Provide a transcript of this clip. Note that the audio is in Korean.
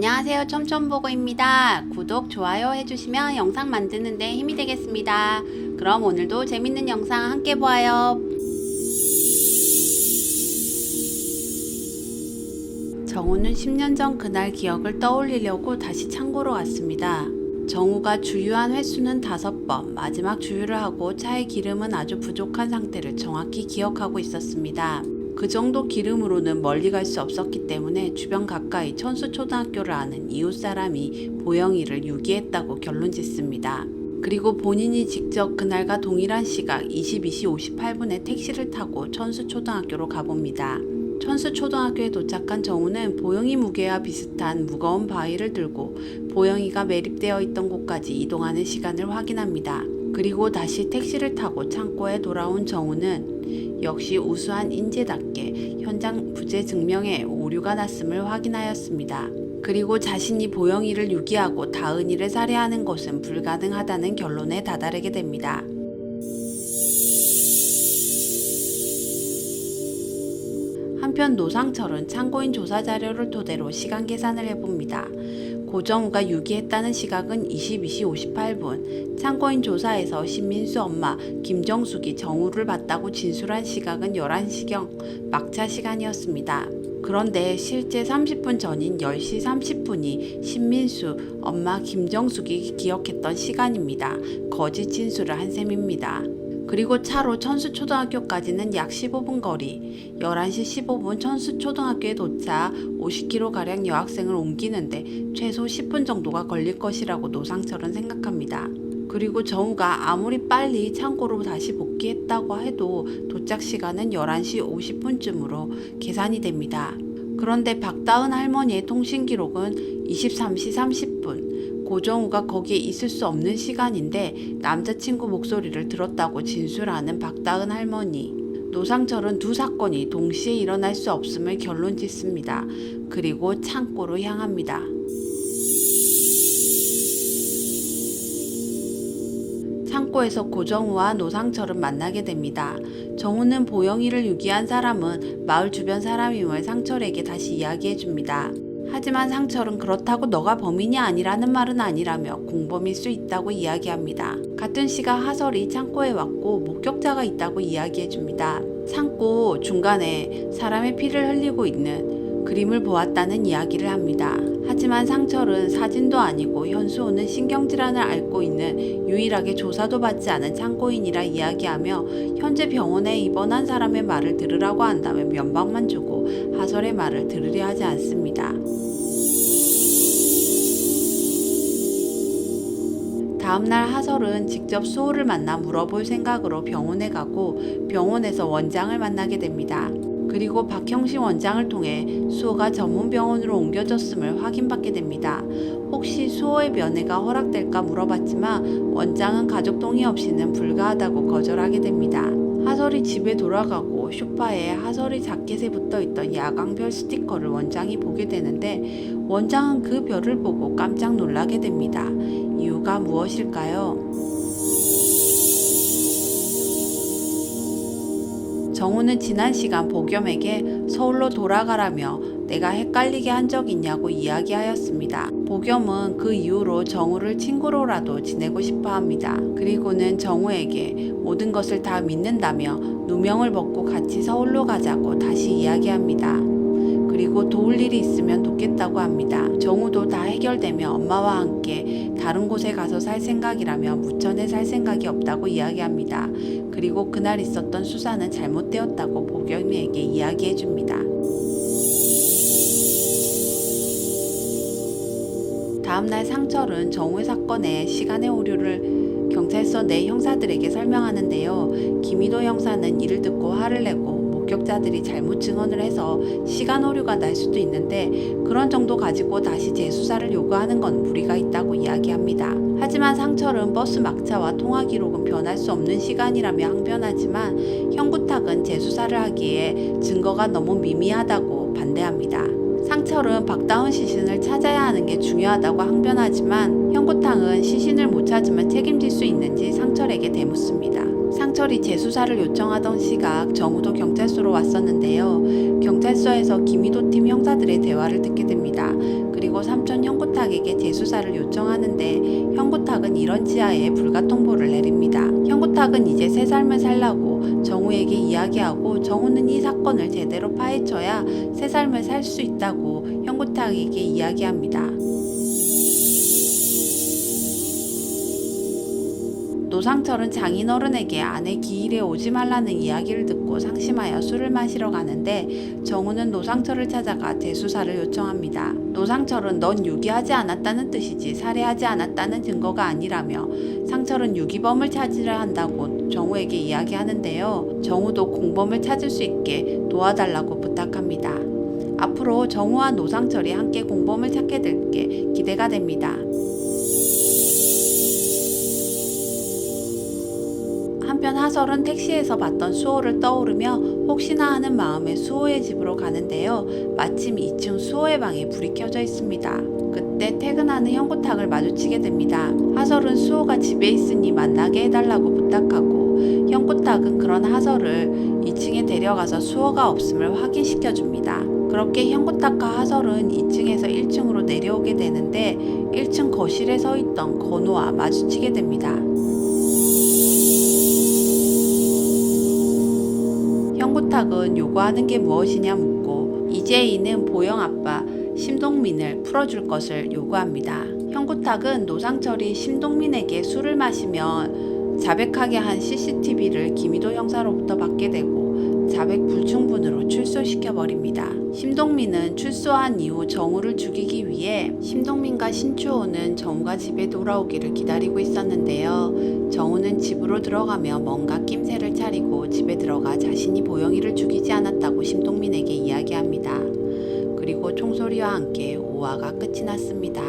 안녕하세요, 촘촘보고입니다. 구독, 좋아요 해주시면 영상 만드는데 힘이 되겠습니다. 그럼 오늘도 재밌는 영상 함께 보아요. 정우는 10년 전 그날 기억을 떠올리려고 다시 창고로 왔습니다. 정우가 주유한 횟수는 5번, 마지막 주유를 하고 차의 기름은 아주 부족한 상태를 정확히 기억하고 있었습니다. 그 정도 기름으로는 멀리 갈 수 없었기 때문에 주변 가까이 천수초등학교를 아는 이웃 사람이 보영이를 유기했다고 결론 짓습니다. 그리고 본인이 직접 그날과 동일한 시각 22시 58분에 택시를 타고 천수초등학교로 가봅니다. 천수초등학교에 도착한 정우는 보영이 무게와 비슷한 무거운 바위를 들고 보영이가 매립되어 있던 곳까지 이동하는 시간을 확인합니다. 그리고 다시 택시를 타고 창고에 돌아온 정우는 역시 우수한 인재답게 현장 부재 증명에 오류가 났음을 확인하였습니다. 그리고 자신이 보영이를 유기하고 다은이를 살해하는 것은 불가능하다는 결론에 다다르게 됩니다. 한편 노상철은 참고인 조사 자료를 토대로 시간 계산을 해봅니다. 고정우가 유기했다는 시각은 22시 58분, 참고인 조사에서 신민수 엄마 김정숙이 정우를 봤다고 진술한 시각은 11시경 막차 시간이었습니다. 그런데 실제 30분 전인 10시 30분이 신민수 엄마 김정숙이 기억했던 시간입니다. 거짓 진술을 한 셈입니다. 그리고 차로 천수초등학교까지는 약 15분 거리, 11시 15분 천수초등학교에 도착 50km가량 여학생을 옮기는데 최소 10분 정도가 걸릴 것이라고 노상철은 생각합니다. 그리고 정우가 아무리 빨리 창고로 다시 복귀했다고 해도 도착 시간은 11시 50분쯤으로 계산이 됩니다. 그런데 박다은 할머니의 통신 기록은 23시 30분, 고정우가 거기에 있을 수 없는 시간인데 남자친구 목소리를 들었다고 진술하는 박다은 할머니. 노상철은 두 사건이 동시에 일어날 수 없음을 결론 짓습니다. 그리고 창고로 향합니다. 창고에서 고정우와 노상철은 만나게 됩니다. 정우는 보영이를 유기한 사람은 마을 주변 사람임을 상철에게 다시 이야기해줍니다. 하지만 상철은 그렇다고 너가 범인이 아니라는 말은 아니라며 공범일 수 있다고 이야기합니다. 같은 시각 하설이 창고에 왔고 목격자가 있다고 이야기해줍니다. 창고 중간에 사람의 피를 흘리고 있는 그림을 보았다는 이야기를 합니다. 하지만 상철은 사진도 아니고 현수호는 신경질환을 앓고 있는 유일하게 조사도 받지 않은 창고인이라 이야기하며 현재 병원에 입원한 사람의 말을 들으라고 한다며 면박만 주고 하설의 말을 들으려 하지 않습니다. 다음날 하설은 직접 수호를 만나 물어볼 생각으로 병원에 가고 병원에서 원장을 만나게 됩니다. 그리고 박형신 원장을 통해 수호가 전문 병원으로 옮겨졌음을 확인받게 됩니다. 혹시 수호의 면회가 허락될까 물어봤지만 원장은 가족 동의 없이는 불가하다고 거절하게 됩니다. 하설이 집에 돌아가고 소파에 하설이 자켓에 붙어있던 야광별 스티커를 원장이 보게 되는데 원장은 그 별을 보고 깜짝 놀라게 됩니다. 이유가 무엇일까요? 정우는 지난 시간 보겸에게 서울로 돌아가라며 내가 헷갈리게 한 적 있냐고 이야기하였습니다. 보겸은 그 이후로 정우를 친구로라도 지내고 싶어 합니다. 그리고는 정우에게 모든 것을 다 믿는다며 누명을 벗고 같이 서울로 가자고 다시 이야기합니다. 그리고 도울 일이 있으면 돕겠다고 합니다. 정우도 다 해결되며 엄마와 함께 다른 곳에 가서 살 생각이라며 무천에 살 생각이 없다고 이야기합니다. 그리고 그날 있었던 수사는 잘못되었다고 보겸이에게 이야기해줍니다. 다음날 상철은 정우의 사건에 시간의 오류를 경찰서 내 형사들에게 설명하는데요. 김희도 형사는 이를 듣고 화를 내고 목격자들이 잘못 증언을 해서 시간 오류가 날 수도 있는데 그런 정도 가지고 다시 재수사를 요구하는 건 무리가 있다고 이야기합니다. 하지만 상철은 버스 막차와 통화 기록은 변할 수 없는 시간이라며 항변하지만 형구탁은 재수사를 하기에 증거가 너무 미미하다고 반대합니다. 상철은 박다은 시신을 찾아야 하는 게 중요하다고 항변하지만 형구탕은 시신을 못 찾으면 책임질 수 있는지 상철에게 되묻습니다. 상철이 재수사를 요청하던 시각 정우도 경찰서로 왔었는데요. 경찰서에서 김희도 팀 형사들의 대화를 듣게 됩니다. 그리고 삼촌 형구탁에게 재수사를 요청하는데 형구탁은 이런 지하에 불가통보를 내립니다. 형구탁은 이제 새 삶을 살라고 정우에게 이야기하고 정우는 이 사건을 제대로 파헤쳐야 새 삶을 살 수 있다고 형구탁에게 이야기합니다. 노상철은 장인어른에게 아내 기일에 오지 말라는 이야기를 듣고 상심하여 술을 마시러 가는데 정우는 노상철을 찾아가 재수사를 요청합니다. 노상철은 넌 유기하지 않았다는 뜻이지 살해하지 않았다는 증거가 아니라며 상철은 유기범을 찾으려 한다고 정우에게 이야기하는데요. 정우도 공범을 찾을 수 있게 도와달라고 부탁합니다. 앞으로 정우와 노상철이 함께 공범을 찾게 될 게 기대가 됩니다. 한편 하설은 택시에서 봤던 수호를 떠오르며 혹시나 하는 마음에 수호의 집으로 가는데요. 마침 2층 수호의 방에 불이 켜져 있습니다. 그때 퇴근하는 형구탁을 마주치게 됩니다. 하설은 수호가 집에 있으니 만나게 해달라고 부탁하고 형구탁은 그런 하설을 2층에 데려가서 수호가 없음을 확인시켜줍니다. 그렇게 형구탁과 하설은 2층에서 1층으로 내려오게 되는데 1층 거실에 서 있던 건우와 마주치게 됩니다. 형구탁은 요구하는 게 무엇이냐 묻고 이재희는 보영 아빠 심동민을 풀어줄 것을 요구합니다. 형구탁은 노상철이 심동민에게 술을 마시면 자백하게 한 CCTV를 김희도 형사로부터 받게 되고 자백 불충분으로 출소시켜버립니다. 심동민은 출소한 이후 정우를 죽이기 위해 심동민과 신추호는 정우가 집에 돌아오기를 기다리고 있었는데요. 정우는 집으로 들어가며 뭔가 낌새를 차리고 집에 들어가 자신이 보영이를 죽이지 않았다고 심동민에게 이야기합니다. 그리고 총소리와 함께 5화가 끝이 났습니다.